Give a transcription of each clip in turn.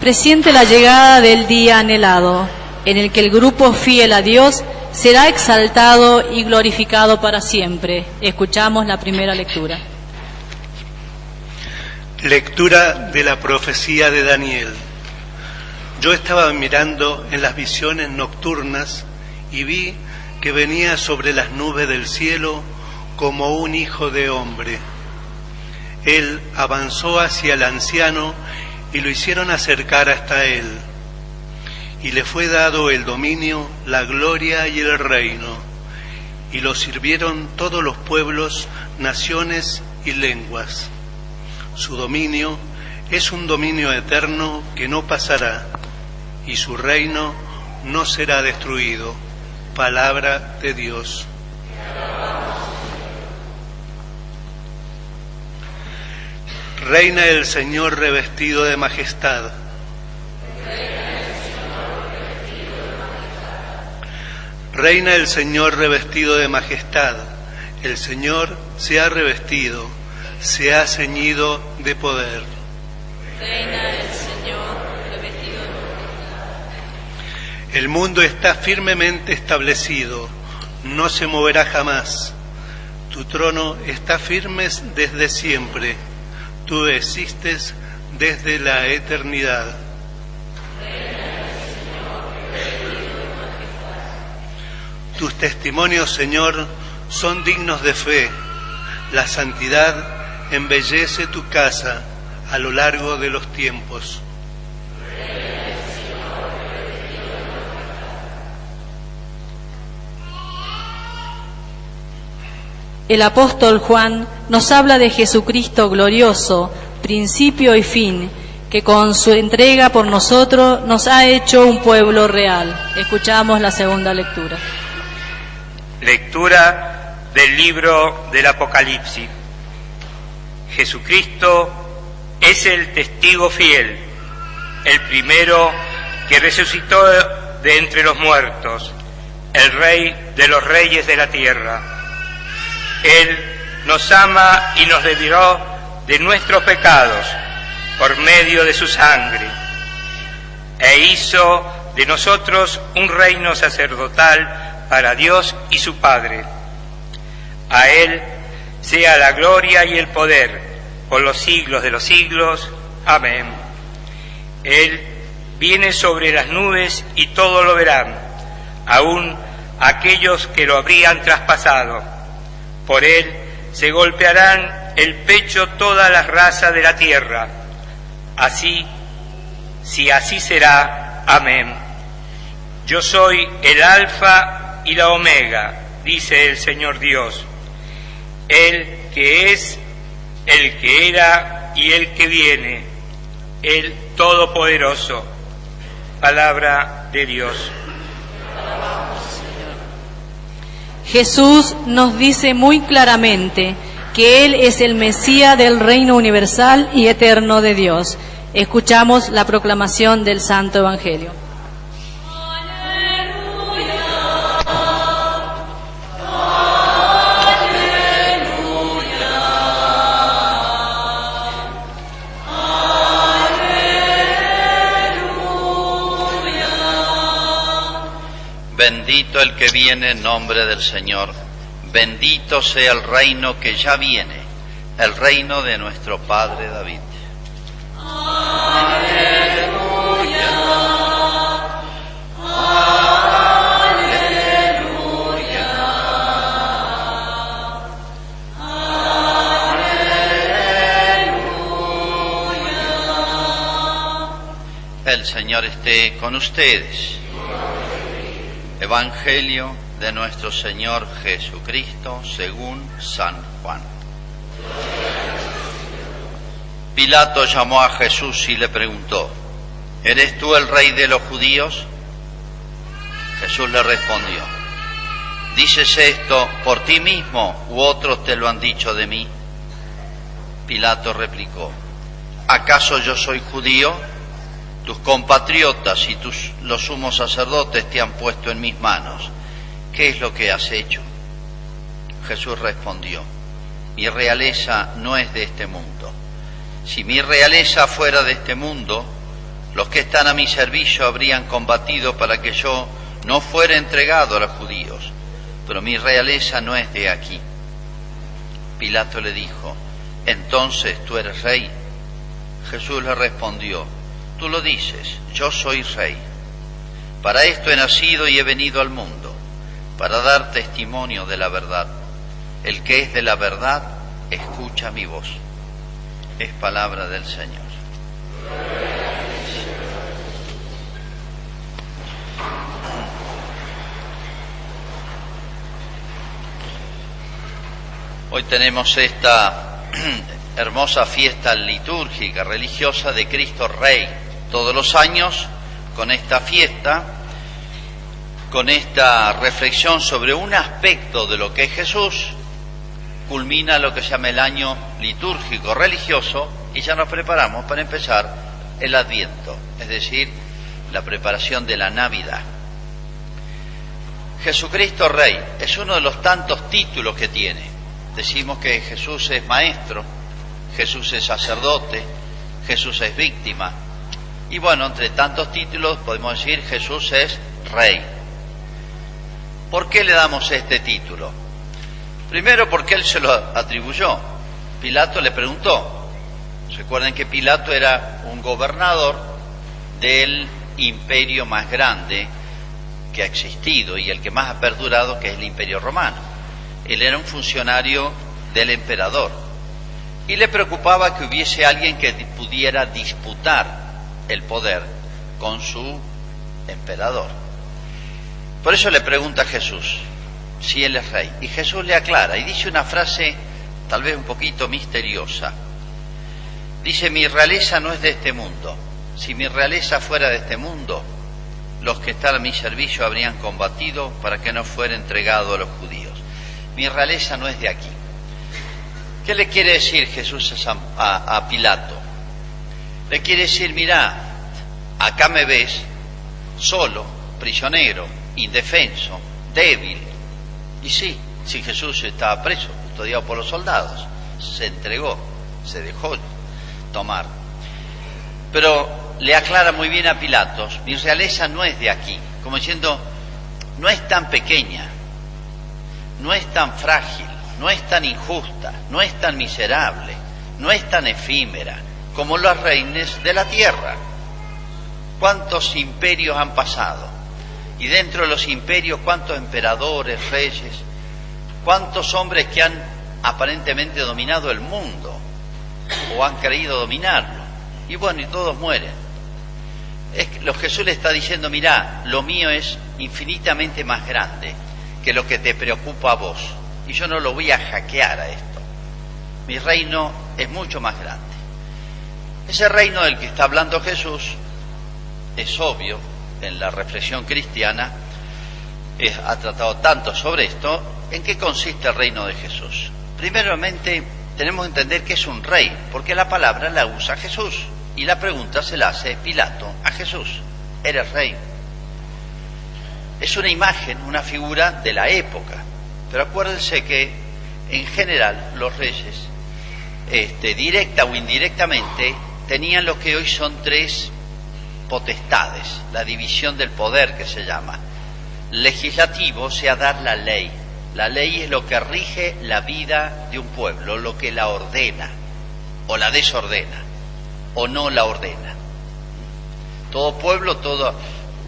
presiente la llegada del día anhelado, en el que el grupo fiel a Dios será exaltado y glorificado para siempre. Escuchamos la primera lectura. Lectura de la profecía de Daniel. Yo estaba mirando en las visiones nocturnas y vi que venía sobre las nubes del cielo como un hijo de hombre. Él avanzó hacia el anciano y lo hicieron acercar hasta él. Y le fue dado el dominio, la gloria y el reino. Y lo sirvieron todos los pueblos, naciones y lenguas. Su dominio es un dominio eterno que no pasará, y su reino no será destruido. Palabra de Dios. Reina el Señor revestido de majestad. Reina el Señor revestido de majestad. El Señor se ha revestido, se ha ceñido de poder. Reina el Señor revestido de majestad. El mundo está firmemente establecido, no se moverá jamás. Tu trono está firme desde siempre. Tú existes desde la eternidad. Tus testimonios, Señor, son dignos de fe. La santidad embellece tu casa a lo largo de los tiempos. El apóstol Juan nos habla de Jesucristo glorioso, principio y fin, que con su entrega por nosotros nos ha hecho un pueblo real. Escuchamos la segunda lectura. Lectura del libro del Apocalipsis. Jesucristo es el testigo fiel, el primero que resucitó de entre los muertos, el Rey de los reyes de la tierra. Él nos ama y nos libró de nuestros pecados por medio de su sangre, e hizo de nosotros un reino sacerdotal para Dios y su Padre. A Él sea la gloria y el poder por los siglos de los siglos. Amén. Él viene sobre las nubes y todo lo verán, aun aquellos que lo habrían traspasado. Por Él se golpearán el pecho todas las razas de la tierra. Así, si así será. Amén. Yo soy el Alfa y la Omega, dice el Señor Dios, el que es, el que era y el que viene, el Todopoderoso. Palabra de Dios. Jesús nos dice muy claramente que Él es el Mesías del reino universal y eterno de Dios. Escuchamos la proclamación del Santo Evangelio. Bendito el que viene en nombre del Señor, bendito sea el reino que ya viene, el reino de nuestro Padre David. Aleluya, aleluya, aleluya. El Señor esté con ustedes. Evangelio de nuestro Señor Jesucristo según San Juan. Pilato llamó a Jesús y le preguntó: ¿Eres tú el rey de los judíos? Jesús le respondió: ¿Dices esto por ti mismo u otros te lo han dicho de mí? Pilato replicó: ¿Acaso yo soy judío? Tus compatriotas y los sumos sacerdotes te han puesto en mis manos. ¿Qué es lo que has hecho? Jesús respondió: Mi realeza no es de este mundo. Si mi realeza fuera de este mundo, Los que están a mi servicio habrían combatido para que yo no fuera entregado a los judíos, pero mi realeza no es de aquí. Pilato le dijo: ¿entonces tú eres rey? Jesús le respondió: tú lo dices, yo soy rey. Para esto he nacido y he venido al mundo, para dar testimonio de la verdad. El que es de la verdad, escucha mi voz. Es palabra del Señor. Hoy tenemos esta hermosa fiesta litúrgica, religiosa de Cristo Rey. Todos los años, con esta fiesta, con esta reflexión sobre un aspecto de lo que es Jesús, culmina lo que se llama el año litúrgico religioso y ya nos preparamos para empezar el Adviento, es decir, la preparación de la Navidad. Jesucristo Rey es uno de los tantos títulos que tiene. Decimos que Jesús es maestro, Jesús es sacerdote, Jesús es víctima. Y bueno, entre tantos títulos podemos decir Jesús es Rey. ¿Por qué le damos este título? Primero porque Él se lo atribuyó. Pilato le preguntó. Recuerden que Pilato era un gobernador del imperio más grande que ha existido y el que más ha perdurado, que es el Imperio Romano. Él era un funcionario del emperador y le preocupaba que hubiese alguien que pudiera disputar el poder con su emperador. Por eso le pregunta a Jesús si Él es rey, y Jesús le aclara y dice una frase tal vez un poquito misteriosa. Dice: mi realeza no es de este mundo. Si mi realeza fuera de este mundo, los que están a mi servicio habrían combatido para que no fuera entregado a los judíos. Mi realeza no es de aquí. ¿Qué le quiere decir Jesús a Pilato? Le quiere decir: mira, acá me ves solo, prisionero, indefenso, débil. Y sí, Jesús estaba preso, custodiado por los soldados, se entregó, se dejó tomar. Pero le aclara muy bien a Pilatos: mi realeza no es de aquí, como diciendo, no es tan pequeña, no es tan frágil, no es tan injusta, no es tan miserable, no es tan efímera como los reinos de la tierra. ¿Cuántos imperios han pasado? Y dentro de los imperios, ¿cuántos emperadores, reyes? ¿Cuántos hombres que han aparentemente dominado el mundo o han creído dominarlo? Y bueno, y todos mueren. Jesús le está diciendo: mirá, lo mío es infinitamente más grande que lo que te preocupa a vos, y yo no lo voy a hackear a esto. Mi reino es mucho más grande. Ese reino del que está hablando Jesús es obvio, en la reflexión cristiana ha tratado tanto sobre esto. ¿En qué consiste el reino de Jesús? Primeramente tenemos que entender que es un rey, porque la palabra la usa Jesús, y la pregunta se la hace Pilato a Jesús: ¿eres rey? Es una imagen, una figura de la época, pero acuérdense que en general los reyes, directa o indirectamente, tenían lo que hoy son tres potestades, la división del poder que se llama. Legislativo, o sea, dar la ley. La ley es lo que rige la vida de un pueblo, lo que la ordena, o la desordena, o no la ordena. Todo pueblo,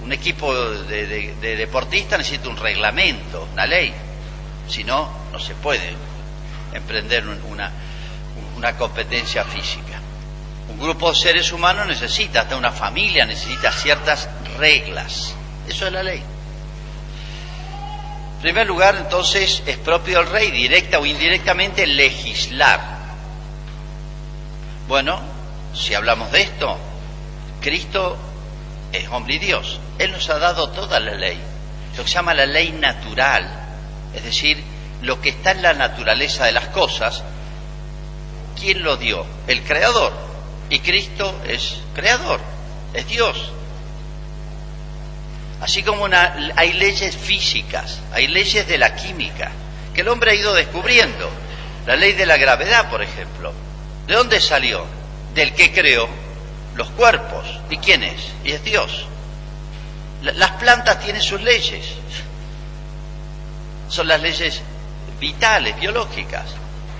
un equipo de deportistas necesita un reglamento, una ley. Si no, no se puede emprender una competencia física. Un grupo de seres humanos necesita, hasta una familia necesita ciertas reglas. Eso es la ley. En primer lugar, entonces, es propio del rey, directa o indirectamente, legislar. Bueno, si hablamos de esto, Cristo es hombre y Dios. Él nos ha dado toda la ley, lo que se llama la ley natural, es decir, lo que está en la naturaleza de las cosas. ¿Quién lo dio? El Creador. Y Cristo es Creador, es Dios. Así como hay leyes físicas, hay leyes de la química, que el hombre ha ido descubriendo. La ley de la gravedad, por ejemplo. ¿De dónde salió? Del que creó. los cuerpos. ¿Y quién es? Y es Dios. Las plantas tienen sus leyes. Son las leyes vitales, biológicas.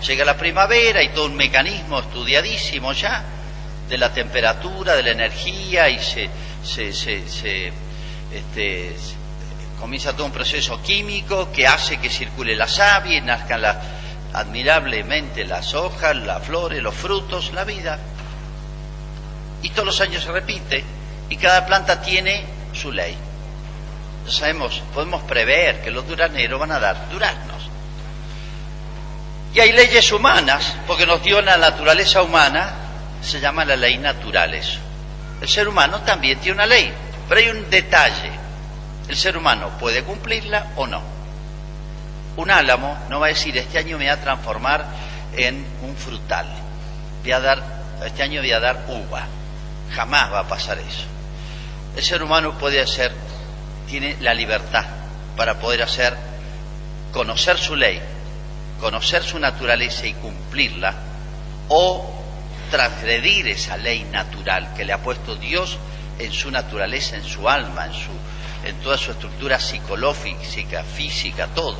Llega la primavera y todo un mecanismo estudiadísimo ya de la temperatura, de la energía, y comienza todo un proceso químico que hace que circule la savia y nazcan admirablemente las hojas, las flores, los frutos, la vida. Y todos los años se repite, y cada planta tiene su ley. Ya sabemos, podemos prever que los duraneros van a dar duraznos. Y hay leyes humanas, porque nos dio la naturaleza humana, se llama la ley natural eso. El ser humano también tiene una ley, pero hay un detalle. El ser humano puede cumplirla o no. Un álamo no va a decir, este año me voy a transformar en un frutal. Este año voy a dar uva. Jamás va a pasar eso. El ser humano tiene la libertad para poder conocer su ley, conocer su naturaleza y cumplirla, o transgredir esa ley natural que le ha puesto Dios en su naturaleza, en su alma, en toda su estructura psicológica, física, todo.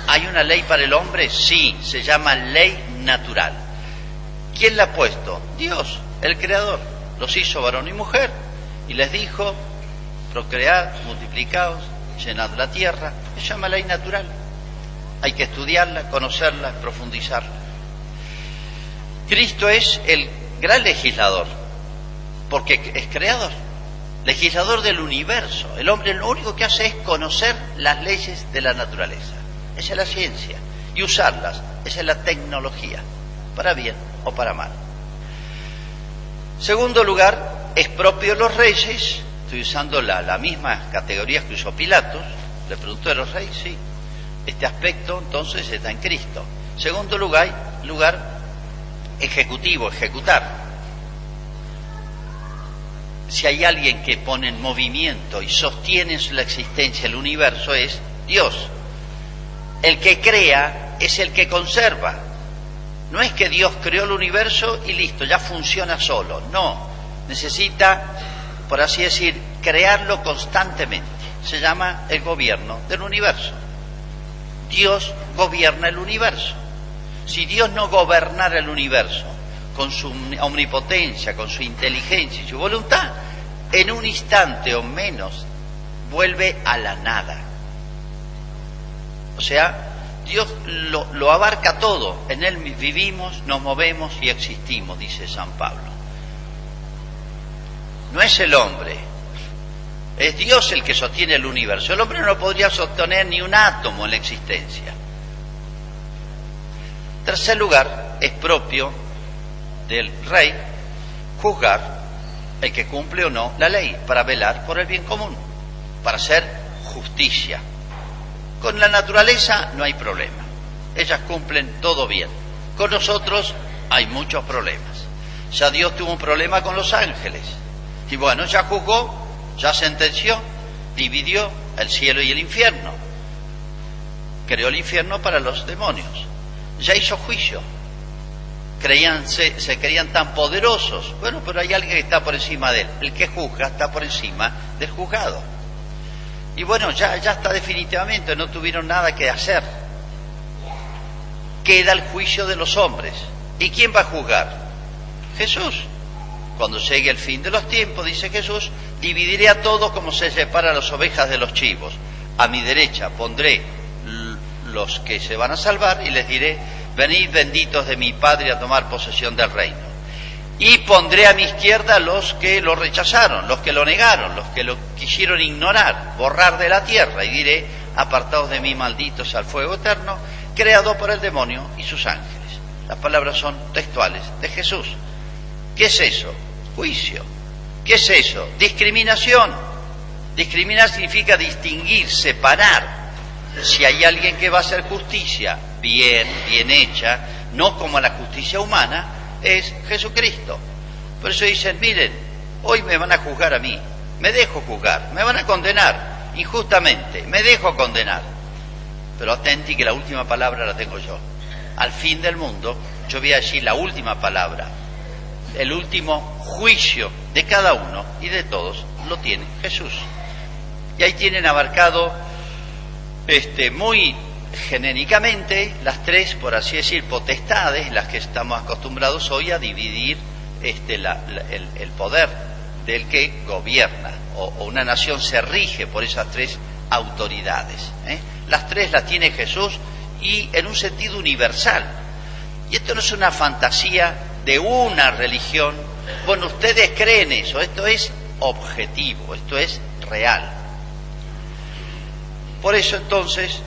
¿Hay una ley para el hombre? Sí, se llama ley natural. ¿Quién la ha puesto? Dios, el Creador. Los hizo varón y mujer y les dijo, procread, multiplicaos, llenad la tierra. Se llama ley natural. Hay que estudiarla, conocerla, profundizarla. Cristo es el gran legislador, porque es creador, legislador del universo. El hombre lo único que hace es conocer las leyes de la naturaleza. Esa es la ciencia. Y usarlas. Esa es la tecnología, para bien o para mal. Segundo lugar, es propio de los reyes. Estoy usando la misma categoría que usó Pilatos. Le preguntó de los reyes, sí. Este aspecto entonces está en Cristo. Segundo lugar ejecutivo, ejecutar. Si hay alguien que pone en movimiento y sostiene la existencia del universo, es Dios. El que crea es el que conserva. No es que Dios creó el universo y listo, ya funciona solo. No, necesita, por así decir, crearlo constantemente. Se llama el gobierno del universo. Dios gobierna el universo. Si Dios no gobernara el universo con su omnipotencia, con su inteligencia y su voluntad, en un instante o menos vuelve a la nada. O sea, Dios lo abarca todo. En Él vivimos, nos movemos y existimos, dice San Pablo. No es el hombre, es Dios el que sostiene el universo. El hombre no podría sostener ni un átomo en la existencia. Tercer lugar, es propio del rey juzgar el que cumple o no la ley, para velar por el bien común, para hacer justicia. Con la naturaleza no hay problema, ellas cumplen todo bien. Con nosotros hay muchos problemas. Ya Dios tuvo un problema con los ángeles, y bueno, ya juzgó, ya sentenció, dividió el cielo y el infierno, creó el infierno para los demonios, ya hizo juicio. Se creían tan poderosos. Bueno, pero hay alguien que está por encima de él. El que juzga está por encima del juzgado. Y bueno, ya está definitivamente, no tuvieron nada que hacer. Queda el juicio de los hombres. ¿Y quién va a juzgar? Jesús. Cuando llegue el fin de los tiempos, dice Jesús, dividiré a todos como se separa las ovejas de los chivos. A mi derecha pondré los que se van a salvar y les diré, venid benditos de mi Padre a tomar posesión del reino. Y pondré a mi izquierda los que lo rechazaron, los que lo negaron, los que lo quisieron ignorar, borrar de la tierra, y diré, apartados de mí, malditos al fuego eterno, creado por el demonio y sus ángeles. Las palabras son textuales de Jesús. ¿Qué es eso? Juicio. ¿Qué es eso? Discriminación. Discriminar significa distinguir, separar. Si hay alguien que va a hacer justicia bien hecha, no como la justicia humana, es Jesucristo. Por eso dicen, miren, hoy me van a juzgar a mí, me dejo juzgar, me van a condenar injustamente, me dejo condenar. Pero atenti que la última palabra la tengo yo. Al fin del mundo, yo voy a decir la última palabra. el último juicio de cada uno y de todos lo tiene Jesús. Y ahí tienen abarcado muy genéricamente las tres, por así decir, potestades, las que estamos acostumbrados hoy a dividir el poder del que gobierna, o una nación se rige por esas tres autoridades. Las tres las tiene Jesús y en un sentido universal. Y esto no es una fantasía de una religión. Bueno, ustedes creen eso, esto es objetivo, esto es real. Por eso entonces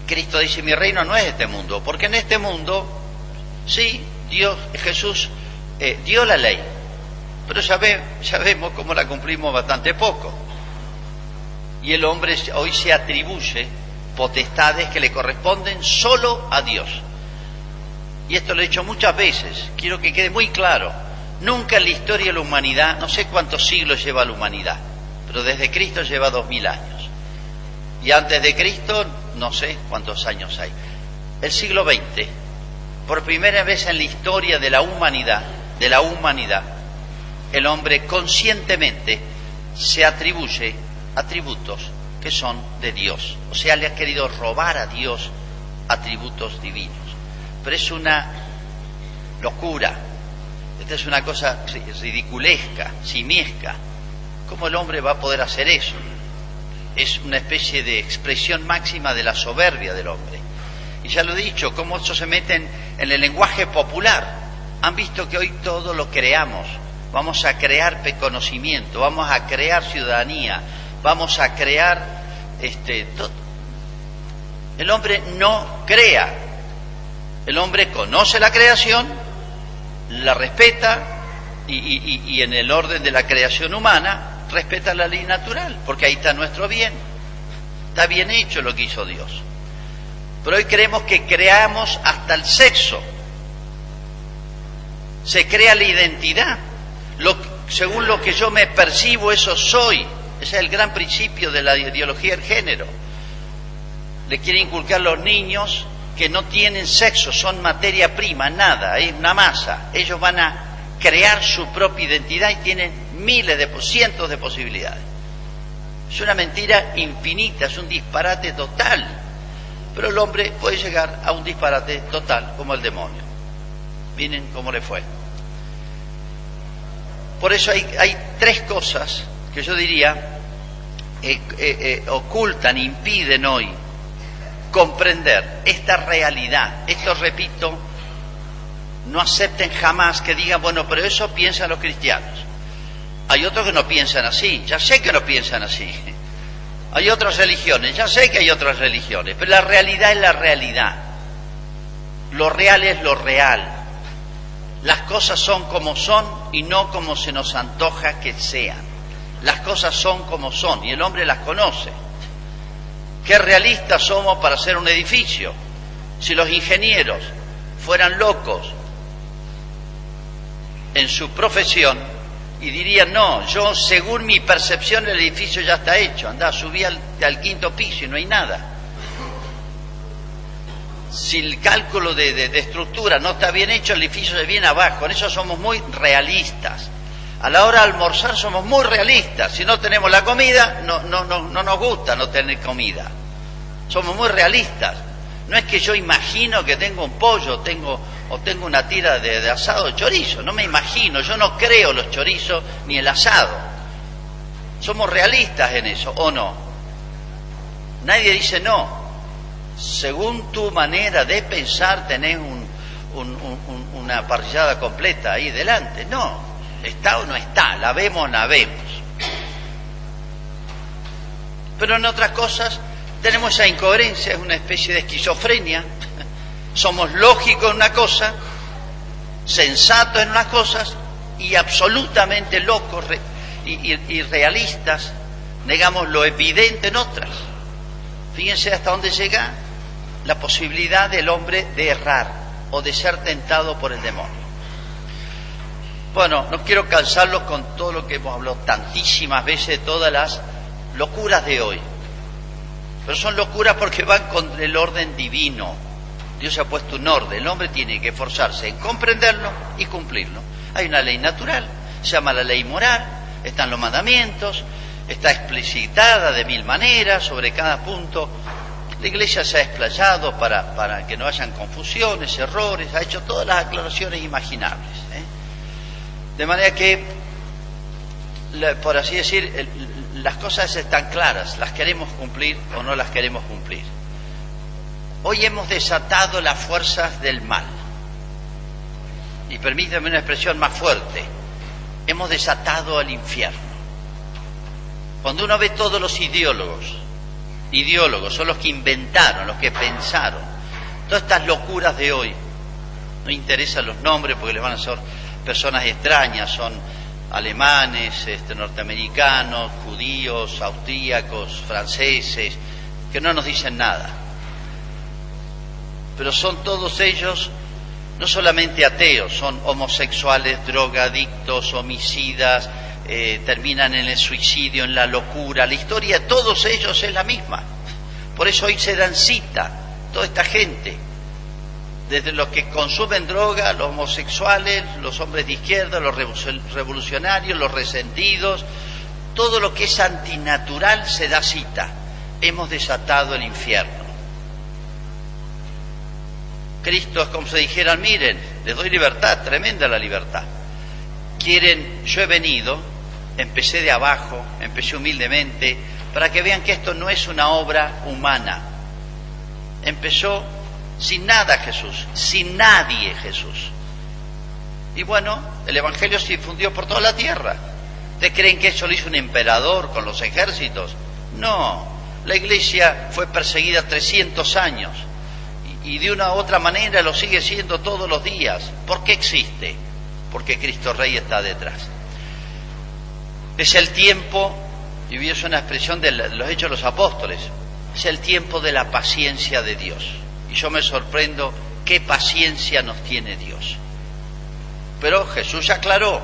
Cristo dice: mi reino no es este mundo, porque en este mundo sí, Jesús dio la ley, pero ya vemos cómo la cumplimos bastante poco. Y el hombre hoy se atribuye potestades que le corresponden solo a Dios. Y esto lo he dicho muchas veces, quiero que quede muy claro. Nunca en la historia de la humanidad, no sé cuántos siglos lleva la humanidad, pero desde Cristo lleva 2000 años. Y antes de Cristo, no sé cuántos años hay. El siglo XX, por primera vez en la historia de la humanidad, el hombre conscientemente se atribuye atributos que son de Dios. O sea, le ha querido robar a Dios atributos divinos. Pero es una locura. Esta es una cosa ridiculesca, simiesca. ¿Cómo el hombre va a poder hacer eso? Es una especie de expresión máxima de la soberbia del hombre. Y ya lo he dicho, cómo eso se mete en el lenguaje popular. Han visto que hoy todo lo creamos. Vamos a crear conocimiento, vamos a crear ciudadanía, vamos a crear todo. El hombre no crea. El hombre conoce la creación, la respeta y en el orden de la creación humana respeta la ley natural, porque ahí está nuestro bien. Está bien hecho lo que hizo Dios. Pero hoy creemos que creamos hasta el sexo. Se crea la identidad. Según lo que yo me percibo, eso soy. Ese es el gran principio de la ideología del género. Le quieren inculcar a los niños que no tienen sexo, son materia prima, nada, es una masa. Ellos van a crear su propia identidad y tienen cientos de posibilidades. Es una mentira infinita, es un disparate total. Pero el hombre puede llegar a un disparate total como el demonio. Miren cómo le fue. Por eso hay tres cosas que yo diría ocultan, impiden hoy comprender esta realidad. Esto, repito, no acepten jamás que digan, bueno, pero eso piensan los cristianos. Hay otros que no piensan así, ya sé que no piensan así. Hay otras religiones, ya sé que hay otras religiones, pero la realidad es la realidad. Lo real es lo real. Las cosas son como son y no como se nos antoja que sean. Las cosas son como son y el hombre las conoce. ¿Qué realistas somos para hacer un edificio? Si los ingenieros fueran locos en su profesión y dirían, no, yo según mi percepción el edificio ya está hecho, andá, subí al 5º piso y no hay nada. Si el cálculo de estructura no está bien hecho, el edificio se viene abajo. En eso somos muy realistas. A la hora de almorzar somos muy realistas. Si no tenemos la comida, no nos gusta no tener comida. Somos muy realistas. No es que yo imagino que tengo un pollo, tengo una tira de asado de chorizo. No me imagino, yo no creo los chorizos ni el asado. Somos realistas en eso, ¿o no? Nadie dice no. Según tu manera de pensar tenés una parrillada completa ahí delante. No, está o no está, la vemos o no la vemos. Pero en otras cosas tenemos esa incoherencia, es una especie de esquizofrenia. Somos lógicos en una cosa, sensatos en unas cosas y absolutamente locos y realistas, negamos lo evidente en otras. Fíjense hasta dónde llega la posibilidad del hombre de errar o de ser tentado por el demonio. Bueno, no quiero cansarlos con todo lo que hemos hablado tantísimas veces, todas las locuras de hoy. Pero son locuras porque van contra el orden divino. Dios ha puesto un orden, el hombre tiene que esforzarse en comprenderlo y cumplirlo. Hay una ley natural, se llama la ley moral, están los mandamientos, está explicitada de 1000 maneras sobre cada punto. La Iglesia se ha explayado para que no hayan confusiones, errores, ha hecho todas las aclaraciones imaginables, ¿eh? De manera que, por así decir, las cosas están claras, las queremos cumplir o no las queremos cumplir. Hoy hemos desatado las fuerzas del mal. Y permítame una expresión más fuerte, hemos desatado al infierno. Cuando uno ve todos los ideólogos son los que inventaron, los que pensaron, todas estas locuras de hoy, no interesan los nombres porque les van a ser personas extrañas, son alemanes, norteamericanos, judíos, austríacos, franceses, que no nos dicen nada. Pero son todos ellos no solamente ateos, son homosexuales, drogadictos, homicidas, terminan en el suicidio, en la locura. La historia de todos ellos es la misma. Por eso hoy se dan cita toda esta gente, desde los que consumen droga, los homosexuales, los hombres de izquierda, los revolucionarios, los resentidos, todo lo que es antinatural se da cita. Hemos desatado el infierno. Cristo es como si dijeran, miren, les doy libertad, tremenda la libertad. Quieren, yo he venido, empecé de abajo, empecé humildemente, para que vean que esto no es una obra humana. Empezó sin nada Jesús, sin nadie Jesús. Y bueno, el Evangelio se difundió por toda la tierra. ¿Ustedes creen que eso lo hizo un emperador con los ejércitos? No, la Iglesia fue perseguida 300 años y de una u otra manera lo sigue siendo todos los días. ¿Por qué existe? Porque Cristo Rey está detrás. Es el tiempo, y es una expresión de los Hechos de los Apóstoles, es el tiempo de la paciencia de Dios. Y yo me sorprendo qué paciencia nos tiene Dios. Pero Jesús aclaró,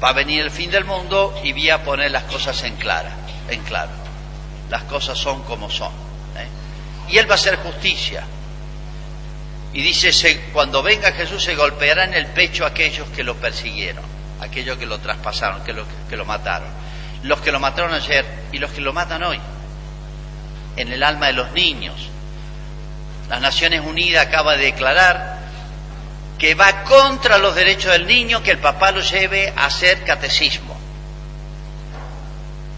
va a venir el fin del mundo y voy a poner las cosas en claro. Las cosas son como son, ¿eh? Y Él va a hacer justicia. Y dice, cuando venga Jesús se golpeará en el pecho a aquellos que lo persiguieron, aquellos que lo traspasaron, que lo mataron. Los que lo mataron ayer y los que lo matan hoy. En el alma de los niños. Las Naciones Unidas acaba de declarar que va contra los derechos del niño que el papá lo lleve a hacer catecismo.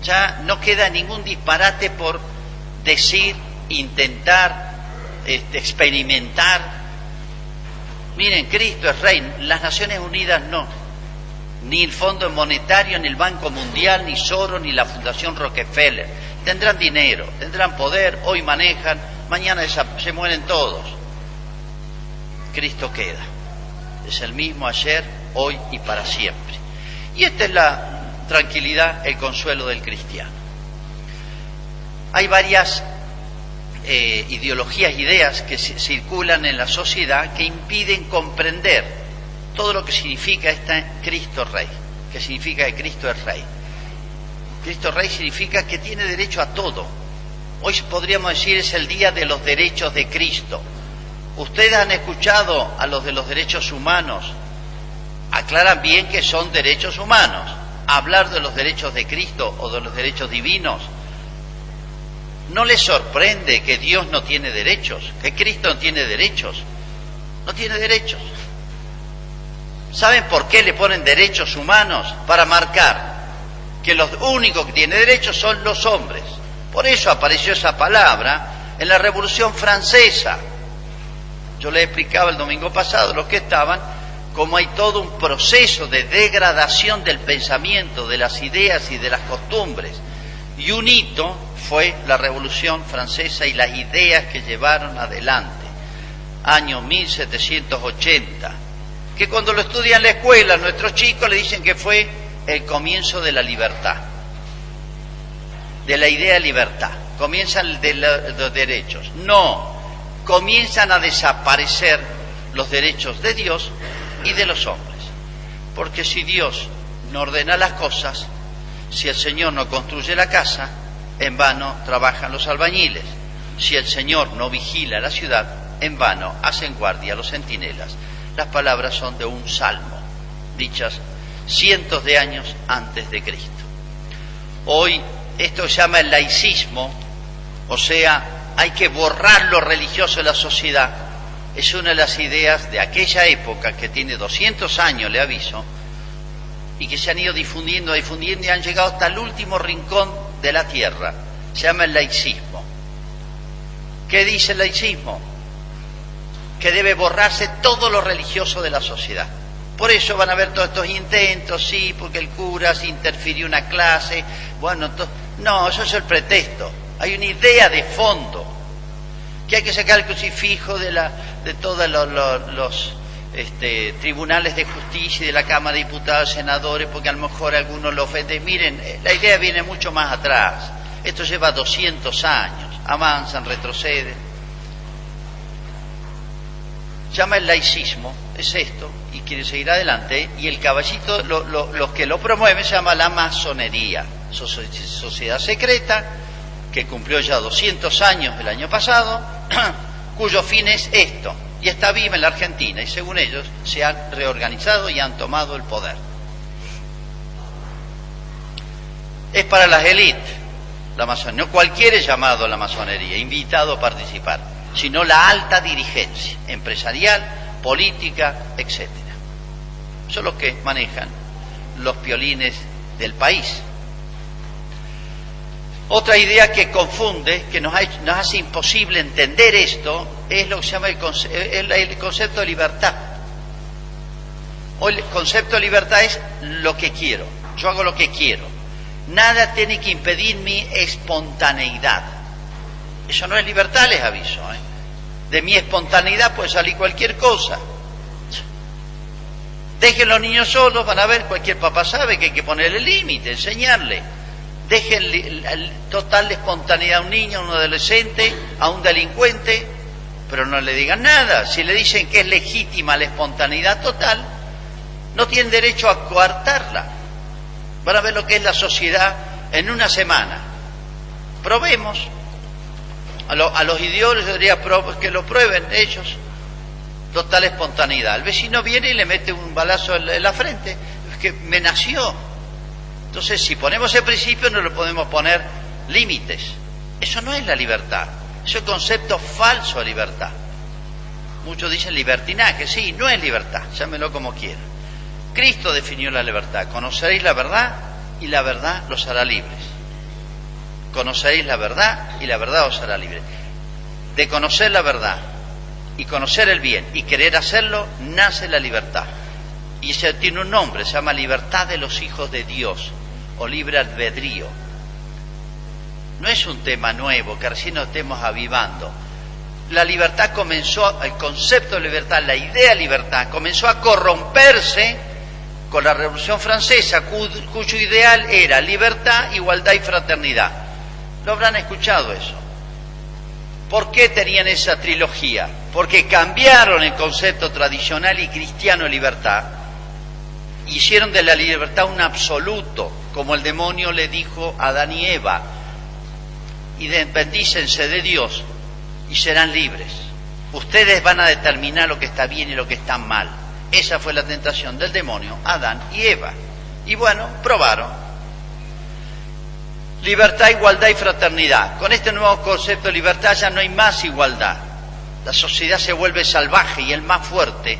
Ya no queda ningún disparate por decir, intentar, experimentar. Miren, Cristo es Rey, las Naciones Unidas no. Ni el Fondo Monetario, ni el Banco Mundial, ni Soros, ni la Fundación Rockefeller. Tendrán dinero, tendrán poder, hoy manejan, mañana se mueren todos. Cristo queda. Es el mismo ayer, hoy y para siempre. Y esta es la tranquilidad, el consuelo del cristiano. Hay varias ideologías, ideas que circulan en la sociedad que impiden comprender todo lo que significa Cristo Rey, que significa que Cristo es Rey. Cristo Rey significa que tiene derecho a todo. Hoy podríamos decir es el día de los derechos de Cristo. Ustedes han escuchado a los de los derechos humanos, aclaran bien que son derechos humanos. Hablar de los derechos de Cristo o de los derechos divinos, ¿no les sorprende que Dios no tiene derechos? Que Cristo no tiene derechos. No tiene derechos. ¿Saben por qué le ponen derechos humanos? Para marcar que los únicos que tienen derechos son los hombres. Por eso apareció esa palabra en la Revolución Francesa. Yo les explicaba el domingo pasado, los que estaban, cómo hay todo un proceso de degradación del pensamiento, de las ideas y de las costumbres. Y un hito fue la Revolución Francesa y las ideas que llevaron adelante. Año 1780. Que cuando lo estudian en la escuela, nuestros chicos le dicen que fue el comienzo de la libertad. De la idea de libertad. Comienzan de los derechos. No. Comienzan a desaparecer los derechos de Dios y de los hombres. Porque si Dios no ordena las cosas, si el Señor no construye la casa, en vano trabajan los albañiles. Si el Señor no vigila la ciudad, en vano hacen guardia los centinelas. Las palabras son de un salmo. dichas cientos de años antes de Cristo. Hoy esto se llama el laicismo, o sea, hay que borrar lo religioso de la sociedad. Es una de las ideas de aquella época que tiene 200 años, le aviso, y que se han ido difundiendo y han llegado hasta el último rincón de la tierra. Se llama el laicismo. ¿Qué dice el laicismo? Que debe borrarse todo lo religioso de la sociedad. Por eso van a haber todos estos intentos, sí, porque el cura se interfirió una clase. Bueno, no, eso es el pretexto. Hay una idea de fondo, que hay que sacar el crucifijo de todos los tribunales de justicia y de la Cámara de Diputados, senadores, porque a lo mejor algunos lo ofenden. Miren, la idea viene mucho más atrás. Esto lleva 200 años, avanzan, retroceden. Llama el laicismo, es esto, y quiere seguir adelante, y el caballito, los que lo promueven, se llama la masonería, sociedad secreta, que cumplió ya 200 años el año pasado, cuyo fin es esto, y está viva en la Argentina, y según ellos se han reorganizado y han tomado el poder. Es para las élites, la masonería, no cualquiera es llamado a la masonería, invitado a participar, sino la alta dirigencia, empresarial, política, etc. Son los que manejan los piolines del país. Otra idea que confunde, que nos hace imposible entender esto, es lo que se llama el concepto de libertad. Hoy el concepto de libertad es lo que quiero, yo hago lo que quiero. Nada tiene que impedir mi espontaneidad. Eso no es libertad, les aviso. De mi espontaneidad puede salir cualquier cosa. Dejen los niños solos, van a ver, cualquier papá sabe que hay que ponerle límite, enseñarle. Dejen total espontaneidad a un niño, a un adolescente, a un delincuente, pero no le digan nada. Si le dicen que es legítima la espontaneidad total, no tienen derecho a coartarla. Van a ver lo que es la sociedad en una semana. Probemos. A los ideólogos yo diría que lo prueben ellos. Total espontaneidad. El vecino viene y le mete un balazo en la frente. Es que me nació. Entonces, si ponemos el principio, no le podemos poner límites. Eso no es la libertad. Eso es un concepto falso de libertad. Muchos dicen libertinaje. Sí, no es libertad. Llámenlo como quieran. Cristo definió la libertad. Conoceréis la verdad y la verdad los hará libres. Conoceréis la verdad y la verdad os hará libres. De conocer la verdad y conocer el bien y querer hacerlo, nace la libertad. Y eso tiene un nombre, se llama libertad de los hijos de Dios, o libre albedrío. No es un tema nuevo, que recién nos estemos avivando. La libertad comenzó, el concepto de libertad, la idea de libertad, comenzó a corromperse con la Revolución Francesa, cuyo ideal era libertad, igualdad y fraternidad. ¿Lo habrán escuchado eso? ¿Por qué tenían esa trilogía? Porque cambiaron el concepto tradicional y cristiano de libertad, hicieron de la libertad un absoluto, como el demonio le dijo a Adán y Eva, independícense de Dios y serán libres. Ustedes van a determinar lo que está bien y lo que está mal. Esa fue la tentación del demonio, Adán y Eva. Y bueno, probaron. Libertad, igualdad y fraternidad. Con este nuevo concepto de libertad ya no hay más igualdad. La sociedad se vuelve salvaje y el más fuerte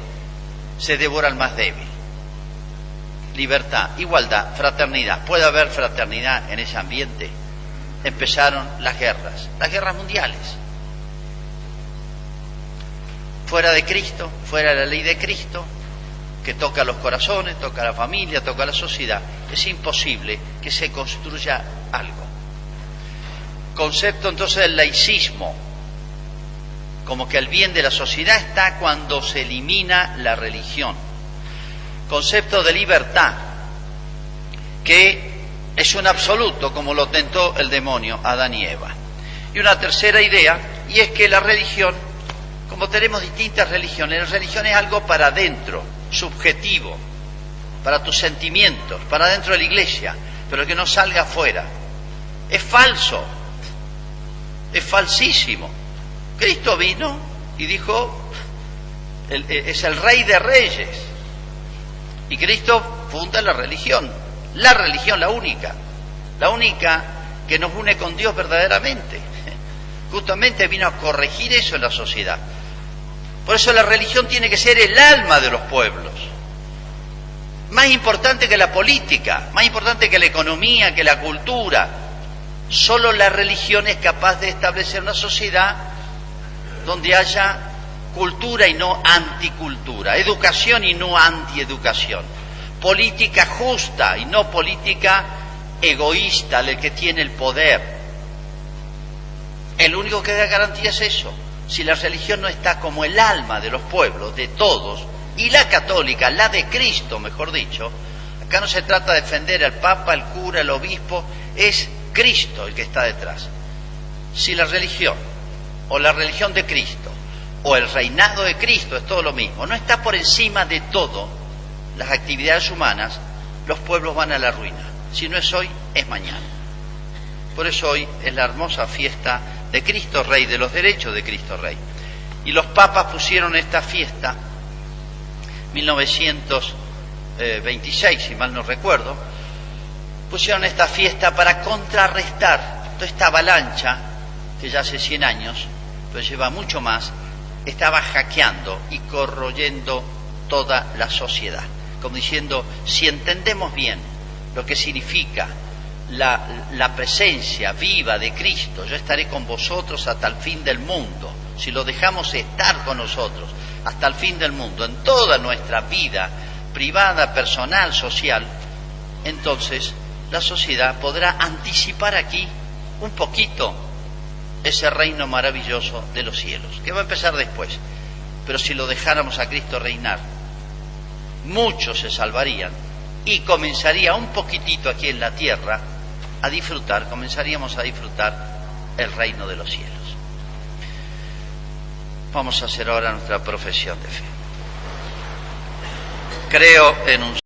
se devora al más débil. Libertad, igualdad, fraternidad. ¿Puede haber fraternidad en ese ambiente? Empezaron las guerras mundiales. Fuera de Cristo, fuera de la ley de Cristo, que toca los corazones, toca la familia, toca la sociedad, es imposible que se construya algo. Concepto entonces del laicismo, como que el bien de la sociedad está cuando se elimina la religión. Concepto de libertad, que es un absoluto, como lo tentó el demonio a Adán y Eva. Y una tercera idea, y es que la religión, como tenemos distintas religiones, la religión es algo para adentro, subjetivo, para tus sentimientos, para dentro de la iglesia, pero que no salga afuera. Es falso, es falsísimo. Cristo vino y dijo, es el Rey de Reyes. Y Cristo funda la religión, la única que nos une con Dios verdaderamente. Justamente vino a corregir eso en la sociedad. Por eso la religión tiene que ser el alma de los pueblos. Más importante que la política, más importante que la economía, que la cultura. Solo la religión es capaz de establecer una sociedad donde haya cultura y no anticultura, educación y no antieducación, política justa y no política egoísta del que tiene el poder. El único que da garantía es eso. Si la religión no está como el alma de los pueblos, de todos, y la católica, la de Cristo, mejor dicho, acá no se trata de defender al Papa, al cura, el obispo, es Cristo el que está detrás. Si la religión, o la religión de Cristo, o el reinado de Cristo, es todo lo mismo, no está por encima de todo las actividades humanas, los pueblos van a la ruina. Si no es hoy, es mañana. Por eso hoy es la hermosa fiesta de Cristo Rey, de los derechos de Cristo Rey. Y los papas pusieron esta fiesta, 1926, si mal no recuerdo, pusieron esta fiesta para contrarrestar toda esta avalancha que ya hace 100 años, pero lleva mucho más, estaba hackeando y corroyendo toda la sociedad. Como diciendo, si entendemos bien lo que significa la presencia viva de Cristo, yo estaré con vosotros hasta el fin del mundo. Si lo dejamos estar con nosotros hasta el fin del mundo, en toda nuestra vida privada, personal, social, entonces la sociedad podrá anticipar aquí un poquito ese reino maravilloso de los cielos, que va a empezar después. Pero si lo dejáramos a Cristo reinar, muchos se salvarían y comenzaría un poquitito aquí en la tierra a disfrutar, comenzaríamos a disfrutar el reino de los cielos. Vamos a hacer ahora nuestra profesión de fe. Creo en un